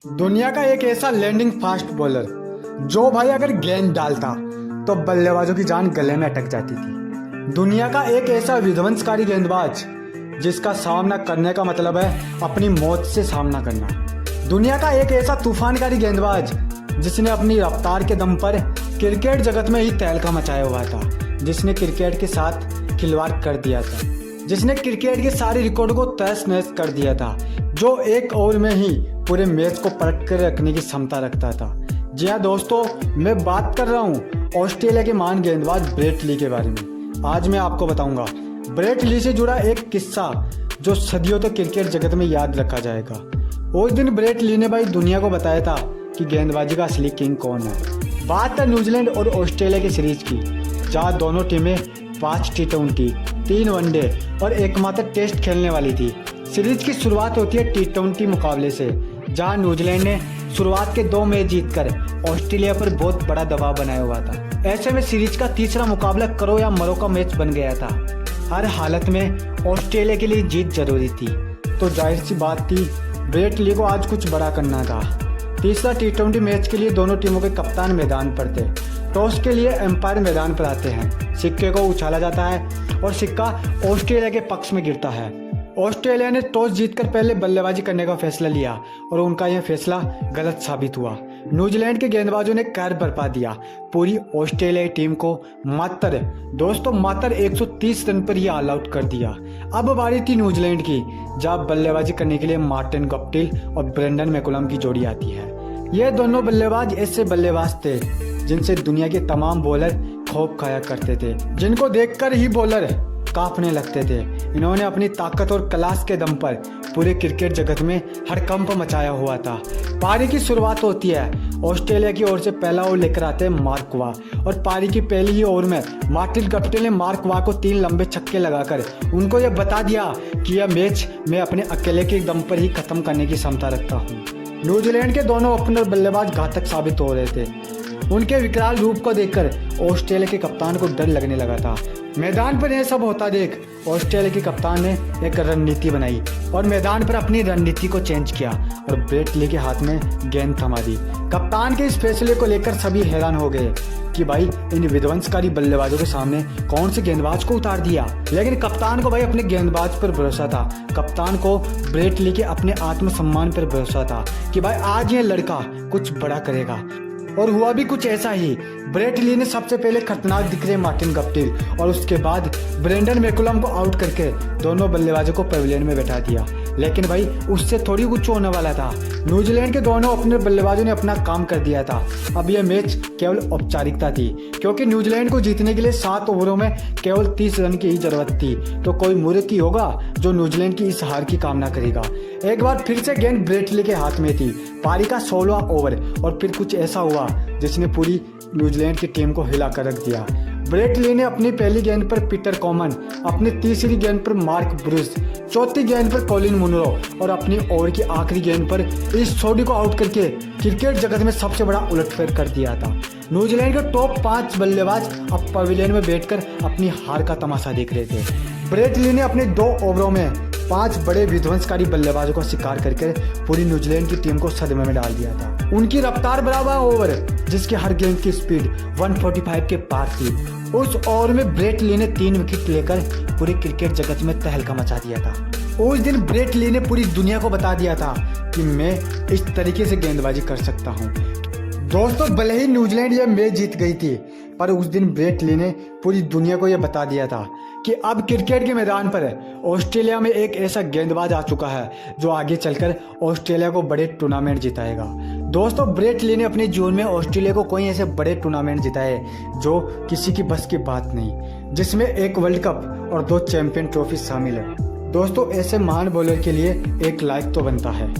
दुनिया का एक ऐसा लैंडिंग फास्ट बॉलर जो भाई अगर गेंद डालता तो बल्लेबाजों की जान गले में अटक जाती थी। दुनिया का एक ऐसा विध्वंसकारी गेंदबाज जिसका सामना करने का मतलब है अपनी मौत से सामना करना। दुनिया का एक ऐसा तूफानकारी गेंदबाज जिसने अपनी रफ्तार के दम पर क्रिकेट जगत में ही तहलका मचाया हुआ था, जिसने क्रिकेट के साथ खिलवाड़ कर दिया था, जिसने क्रिकेट के सारे रिकॉर्ड को तहस नहस कर दिया था, जो एक ओवर में ही पूरे मैच को पलट कर रखने की क्षमता रखता था। जी हाँ दोस्तों, मैं बात कर रहा हूँ ऑस्ट्रेलिया के महान गेंदबाज ब्रेट ली के बारे में। आज मैं आपको बताऊंगा ब्रेट ली से जुड़ा एक किस्सा जो सदियों तक क्रिकेट जगत में याद रखा जाएगा। उस दिन ब्रेट ली ने भाई दुनिया को बताया था कि गेंदबाजी का असली किंग कौन है। बात है न्यूजीलैंड और ऑस्ट्रेलिया की सीरीज की, जहाँ दोनों टीमें 5 T20, 3 वनडे और एकमात्र टेस्ट खेलने वाली थी। सीरीज की शुरुआत होती है T20 मुकाबले से, जहां न्यूजीलैंड ने शुरुआत के 2 मैच जीतकर ऑस्ट्रेलिया पर बहुत बड़ा दबाव बनाया हुआ था। ऐसे में सीरीज का तीसरा मुकाबला करो या मरो का मैच बन गया था। हर हालत में ऑस्ट्रेलिया के लिए जीत जरूरी थी, तो जाहिर सी बात थी ब्रेट ली को आज कुछ बड़ा करना था। तीसरा T20 मैच के लिए दोनों टीमों के कप्तान मैदान पर थे। टॉस के लिए एम्पायर मैदान पर आते हैं, सिक्के को उछाला जाता है और सिक्का ऑस्ट्रेलिया के पक्ष में गिरता है। ऑस्ट्रेलिया ने टॉस जीतकर पहले बल्लेबाजी करने का फैसला लिया और उनका यह फैसला गलत साबित हुआ। न्यूजीलैंड के गेंदबाजों ने कहर बरपा दिया, पूरी ऑस्ट्रेलियाई टीम को मात्र 130 रन पर ही ऑल आउट कर दिया। अब बारी थी न्यूजीलैंड की, जहां बल्लेबाजी करने के लिए मार्टिन गप्टिल और ब्रेंडन मैकुलम की जोड़ी आती है। ये दोनों बल्लेबाज ऐसे बल्लेबाज थे जिनसे दुनिया के तमाम बॉलर खौफ खाया करते थे, जिनको देखकर ही बॉलर कांपने लगते थे। इन्होंने अपनी ताकत और क्लास के दम पर पूरे क्रिकेट जगत में हड़कंप मचाया हुआ था। पारी की शुरुआत होती है, ऑस्ट्रेलिया की ओर से पहला ओवर लेकर आते हैं मार्क वाह, और पारी की पहली ही ओवर में मार्टिन गप्टिल ने मार्क वाह को 3 लंबे छक्के लगाकर उनको यह बता दिया कि यह मैच मैं अपने अकेले के दम पर ही खत्म करने की क्षमता रखता हूँ। न्यूजीलैंड के दोनों ओपनर बल्लेबाज घातक साबित हो रहे थे। उनके विकराल रूप को देखकर ऑस्ट्रेलिया के कप्तान को डर लगने लगा था। मैदान पर यह सब होता देख ऑस्ट्रेलिया के कप्तान ने एक रणनीति बनाई और मैदान पर अपनी रणनीति को चेंज किया और ब्रेट ली के हाथ में गेंद थमा दी। कप्तान के इस फैसले को लेकर सभी हैरान हो गए कि भाई इन विध्वंसकारी बल्लेबाजों के सामने कौन से गेंदबाज को उतार दिया। लेकिन कप्तान को भाई अपने गेंदबाज पर भरोसा था। कप्तान को ब्रेट ली के अपने आत्मसम्मान पर भरोसा था कि भाई आज ये लड़का कुछ बड़ा करेगा। और हुआ भी कुछ ऐसा ही। ब्रेट ली ने सबसे पहले खतरनाक दिख रहे मार्टिन गप्टिल और उसके बाद ब्रेंडन मैकुलम को आउट करके दोनों बल्लेबाजों को पवेलियन में बैठा दिया। लेकिन भाई उससे थोड़ी कुछ होने वाला था। न्यूजीलैंड के दोनों अपने बल्लेबाजों ने अपना काम कर दिया था। अब यह मैच केवल औपचारिकता थी, क्योंकि न्यूजीलैंड को जीतने के लिए 7 ओवरों में केवल 30 रन की ही जरूरत थी। तो कोई मूर्ख ही होगा जो न्यूजीलैंड की इस हार की कामना करेगा। एक बार फिर से गेंद ब्रेट ली के हाथ में थी। पारी का 16वां ओवर और फिर कुछ ऐसा हुआ जिसने पूरी न्यूजीलैंड की टीम को हिला कर रख दिया। ब्रेट ली ने अपनी पहली गेंद पर पीटर कॉमन, अपनी तीसरी गेंद पर मार्क ब्रूस, चौथी गेंद पर कॉलिन मुनरो और अपनी ओवर की आखिरी गेंद पर इस छोटी को आउट करके क्रिकेट जगत में सबसे बड़ा उलटफेर कर दिया था। न्यूजीलैंड के टॉप 5 बल्लेबाज अब पवेलियन में बैठकर अपनी हार का तमाशा देख रहे थे। ब्रेट ली ने अपने 2 ओवरों में 5 बड़े विध्वंसकारी बल्लेबाजों का शिकार करके पूरी न्यूजीलैंड की टीम को सदमे में डाल दिया था। उनकी रफ्तार बराबर ओवर, जिसकी हर गेंद की स्पीड 145 के पार थी। उस ओवर में ब्रेट ली ने 3 विकेट लेकर पूरे क्रिकेट जगत में तहलका मचा दिया था। उस दिन ब्रेट ली ने पूरी दुनिया को बता दिया था कि मैं इस तरीके से गेंदबाजी कर सकता हूँ। दोस्तों, भले ही न्यूजीलैंड यह मैच जीत गई थी, पर उस दिन ब्रेट ली ने पूरी दुनिया को यह बता दिया था कि अब क्रिकेट के मैदान पर ऑस्ट्रेलिया में एक ऐसा गेंदबाज आ चुका है जो आगे चलकर ऑस्ट्रेलिया को बड़े टूर्नामेंट जिताएगा। दोस्तों, ब्रेट ली ने अपने जीवन में ऑस्ट्रेलिया को कोई ऐसे बड़े टूर्नामेंट जिताए जो किसी की बस की बात नहीं, जिसमें 1 वर्ल्ड कप और 2 चैंपियन ट्रॉफी शामिल है। दोस्तों, ऐसे महान बॉलर के लिए एक लाइक तो बनता है।